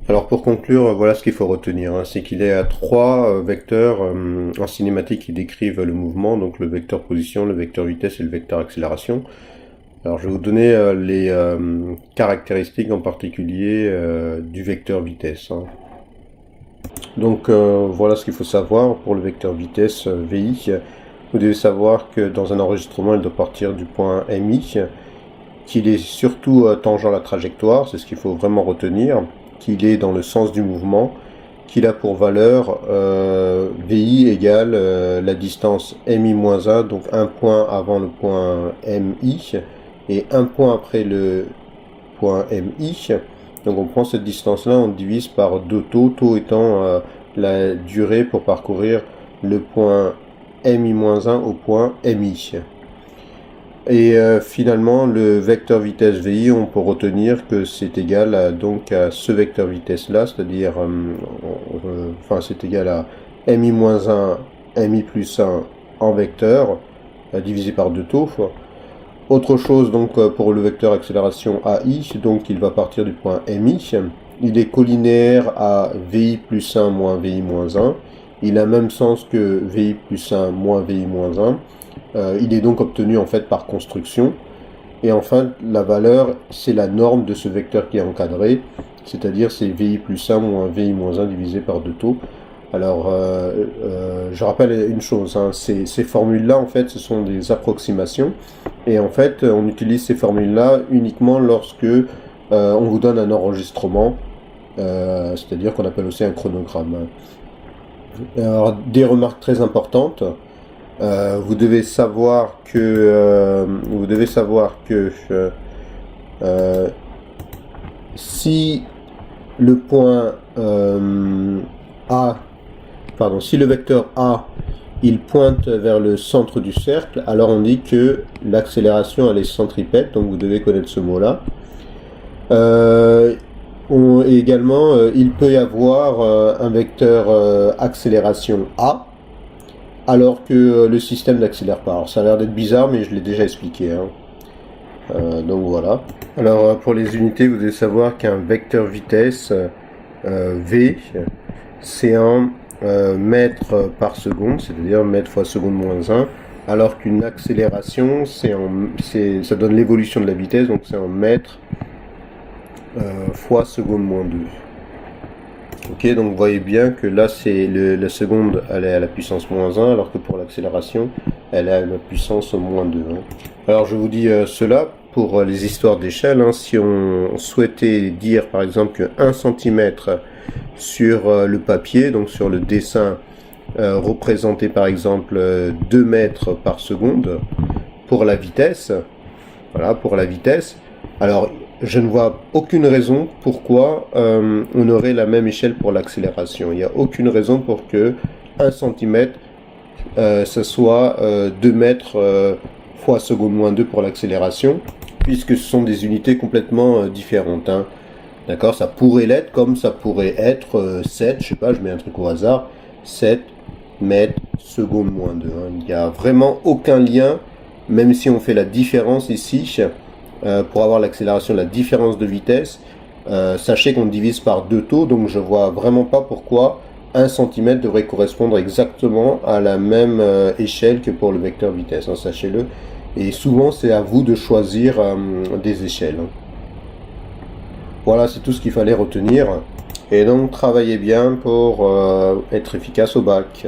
Alors pour conclure, voilà ce qu'il faut retenir, hein, c'est qu'il y a trois vecteurs en cinématique qui décrivent le mouvement, donc le vecteur position, le vecteur vitesse et le vecteur accélération. Alors je vais vous donner les caractéristiques en particulier du vecteur vitesse, hein. Donc voilà ce qu'il faut savoir pour le vecteur vitesse VI. Vous devez savoir que dans un enregistrement, il doit partir du point MI, qu'il est surtout tangent à la trajectoire, c'est ce qu'il faut vraiment retenir, qu'il est dans le sens du mouvement, qu'il a pour valeur VI égale la distance MI-1, donc un point avant le point MI, et un point après le point MI. Donc on prend cette distance-là, on divise par 2 taux, taux étant la durée pour parcourir le point MI-1 au point MI. Et finalement, le vecteur vitesse VI, on peut retenir que c'est égal à ce vecteur vitesse-là, c'est-à-dire, c'est égal à MI-1, MI plus 1 en vecteur, divisé par 2 taux. Autre chose donc pour le vecteur accélération AI, donc il va partir du point MI, il est collinéaire à VI plus 1 moins VI moins 1, il a le même sens que VI plus 1 moins VI moins 1, il est donc obtenu en fait par construction, et enfin la valeur c'est la norme de ce vecteur qui est encadré, c'est-à-dire c'est VI plus 1 moins VI moins 1 divisé par 2 taux. Alors, je rappelle une chose, hein, ces formules-là, en fait, ce sont des approximations. Et en fait, on utilise ces formules-là uniquement lorsque on vous donne un enregistrement, c'est-à-dire qu'on appelle aussi un chronogramme. Alors, des remarques très importantes. Vous devez savoir que si le point si le vecteur A il pointe vers le centre du cercle, alors on dit que l'accélération elle est centripète, donc vous devez connaître ce mot-là. Également, il peut y avoir un vecteur accélération A, alors que le système n'accélère pas. Alors ça a l'air d'être bizarre, mais je l'ai déjà expliqué, hein. Donc voilà. Alors pour les unités, vous devez savoir qu'un vecteur vitesse V, c'est un mètre par seconde, c'est-à-dire mètre fois seconde moins 1, alors qu'une accélération, ça donne l'évolution de la vitesse, donc c'est en mètre fois seconde moins 2. Ok, donc vous voyez bien que là, la seconde, elle est à la puissance moins 1, alors que pour l'accélération, elle est à la puissance moins 2. Hein. Alors je vous dis cela pour les histoires d'échelle, hein, si on souhaitait dire par exemple que 1 cm sur le papier, donc sur le dessin, représentait par exemple 2 mètres par seconde pour la vitesse. Voilà, pour la vitesse. Alors, je ne vois aucune raison pourquoi on aurait la même échelle pour l'accélération. Il n'y a aucune raison pour que 1 cm, ça soit 2 mètres fois seconde moins 2 pour l'accélération, puisque ce sont des unités complètement différentes, hein. D'accord, ça pourrait l'être comme ça pourrait être 7, je sais pas, je mets un truc au hasard, 7 mètres seconde moins 2. Hein. Il n'y a vraiment aucun lien, même si on fait la différence ici, pour avoir l'accélération, la différence de vitesse, sachez qu'on divise par 2 taux, donc je vois vraiment pas pourquoi 1 cm devrait correspondre exactement à la même échelle que pour le vecteur vitesse, hein, sachez-le. Et souvent c'est à vous de choisir des échelles. Hein. Voilà, c'est tout ce qu'il fallait retenir. Et donc, travaillez bien pour être efficace au bac.